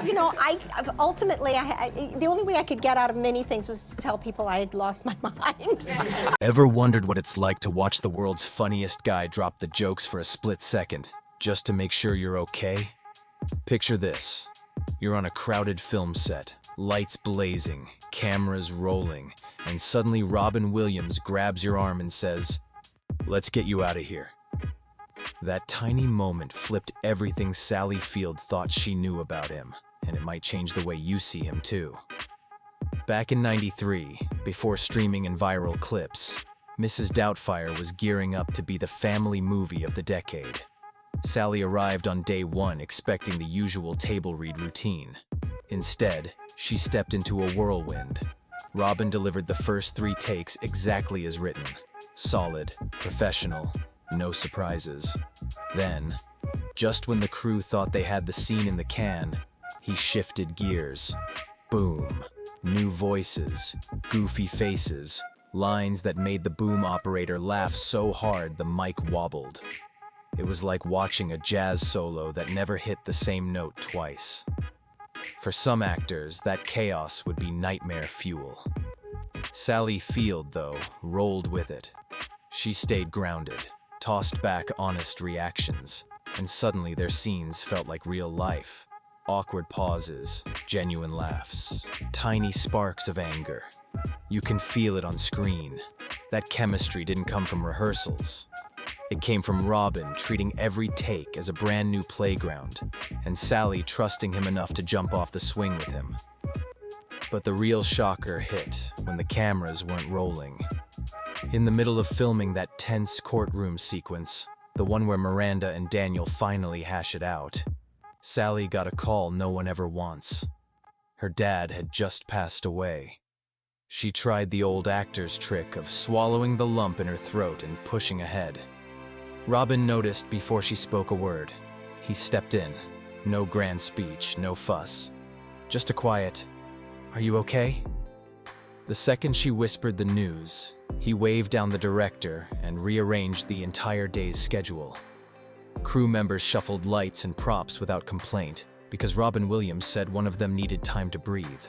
You know, the only way I could get out of many things was to tell people I had lost my mind. Ever wondered what it's like to watch the world's funniest guy drop the jokes for a split second, just to make sure you're okay? Picture this. You're on a crowded film set, lights blazing, cameras rolling, and suddenly Robin Williams grabs your arm and says, "Let's get you out of here." That tiny moment flipped everything Sally Field thought she knew about him, and it might change the way you see him too. Back in '93, before streaming and viral clips, Mrs. Doubtfire was gearing up to be the family movie of the decade. Sally arrived on day one expecting the usual table read routine. Instead, she stepped into a whirlwind. Robin delivered the first 3 takes exactly as written. Solid, professional, no surprises. Then, just when the crew thought they had the scene in the can, he shifted gears. Boom. New voices, goofy faces, lines that made the boom operator laugh so hard the mic wobbled. It was like watching a jazz solo that never hit the same note twice. For some actors, that chaos would be nightmare fuel. Sally Field, though, rolled with it. She stayed grounded, tossed back honest reactions, and suddenly their scenes felt like real life. Awkward pauses, genuine laughs, tiny sparks of anger. You can feel it on screen. That chemistry didn't come from rehearsals. It came from Robin treating every take as a brand new playground, and Sally trusting him enough to jump off the swing with him. But the real shocker hit when the cameras weren't rolling. In the middle of filming that tense courtroom sequence, the one where Miranda and Daniel finally hash it out, Sally got a call no one ever wants. Her dad had just passed away. She tried the old actor's trick of swallowing the lump in her throat and pushing ahead. Robin noticed before she spoke a word. He stepped in. No grand speech, no fuss. Just a quiet, "Are you okay?" The second she whispered the news, he waved down the director and rearranged the entire day's schedule. Crew members shuffled lights and props without complaint because Robin Williams said one of them needed time to breathe.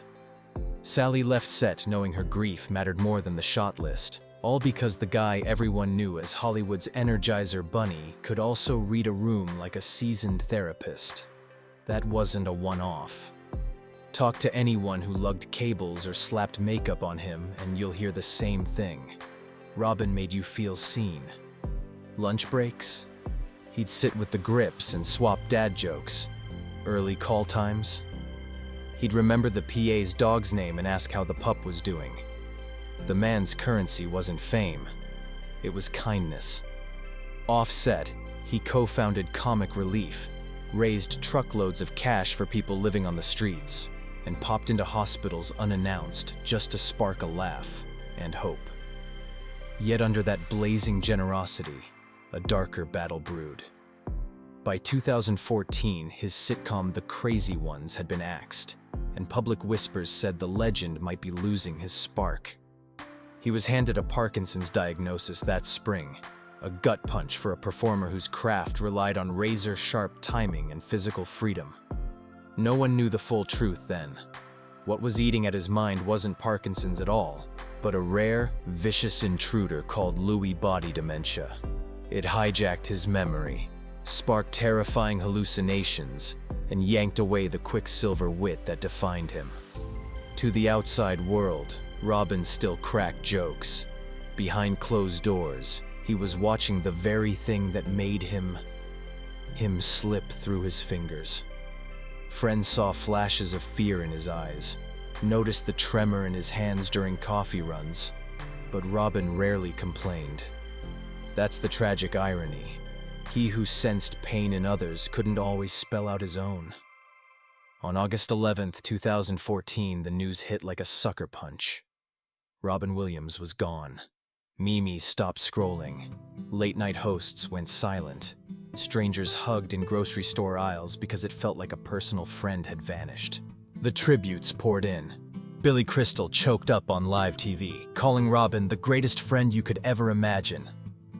Sally left set knowing her grief mattered more than the shot list, all because the guy everyone knew as Hollywood's Energizer Bunny could also read a room like a seasoned therapist. That wasn't a one-off. Talk to anyone who lugged cables or slapped makeup on him and you'll hear the same thing. Robin made you feel seen. Lunch breaks? He'd sit with the grips and swap dad jokes. Early call times? He'd remember the PA's dog's name and ask how the pup was doing. The man's currency wasn't fame. It was kindness. Off-set, he co-founded Comic Relief, raised truckloads of cash for people living on the streets, and popped into hospitals unannounced just to spark a laugh and hope. Yet under that blazing generosity, a darker battle brewed. By 2014, his sitcom The Crazy Ones had been axed, and public whispers said the legend might be losing his spark. He was handed a Parkinson's diagnosis that spring, a gut punch for a performer whose craft relied on razor-sharp timing and physical freedom. No one knew the full truth then. What was eating at his mind wasn't Parkinson's at all, but a rare, vicious intruder called Lewy body dementia. It hijacked his memory, sparked terrifying hallucinations, and yanked away the quicksilver wit that defined him. To the outside world, Robin still cracked jokes. Behind closed doors, he was watching the very thing that made him slip through his fingers. Friends saw flashes of fear in his eyes, noticed the tremor in his hands during coffee runs, but Robin rarely complained. That's the tragic irony. He who sensed pain in others couldn't always spell out his own. On August 11th, 2014, the news hit like a sucker punch. Robin Williams was gone. Memes stopped scrolling. Late-night hosts went silent. Strangers hugged in grocery store aisles because it felt like a personal friend had vanished. The tributes poured in. Billy Crystal choked up on live TV, calling Robin the greatest friend you could ever imagine.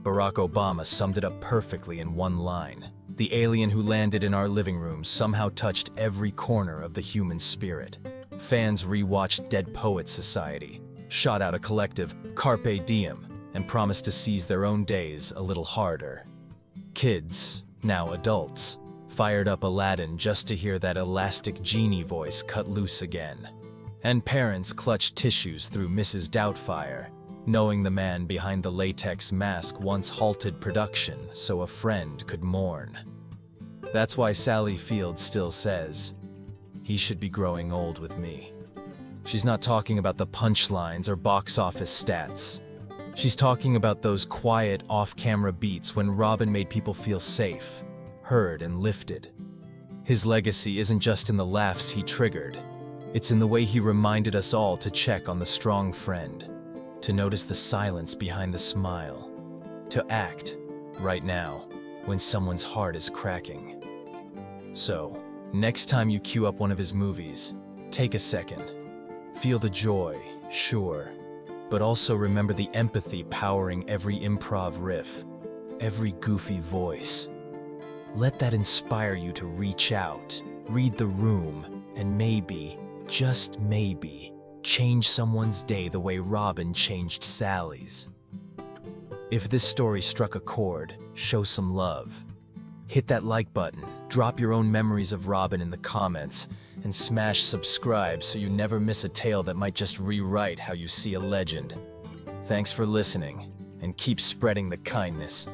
Barack Obama summed it up perfectly in one line: The alien who landed in our living room somehow touched every corner of the human spirit. Fans rewatched Dead Poets Society, shot out a collective Carpe Diem, and promised to seize their own days a little harder. Kids, now adults, fired up Aladdin just to hear that elastic genie voice cut loose again. And parents clutched tissues through Mrs. Doubtfire, knowing the man behind the latex mask once halted production so a friend could mourn. That's why Sally Field still says, "He should be growing old with me." She's not talking about the punchlines or box office stats. She's talking about those quiet, off-camera beats when Robin made people feel safe, heard, and lifted. His legacy isn't just in the laughs he triggered. It's in the way he reminded us all to check on the strong friend, to notice the silence behind the smile, to act, right now, when someone's heart is cracking. So, next time you queue up one of his movies, take a second. Feel the joy, sure, but also remember the empathy powering every improv riff, every goofy voice. Let that inspire you to reach out, read the room, and maybe, just maybe, change someone's day the way Robin changed Sally's. If this story struck a chord, show some love. Hit that like button, drop your own memories of Robin in the comments, and smash subscribe so you never miss a tale that might just rewrite how you see a legend. Thanks for listening, and keep spreading the kindness.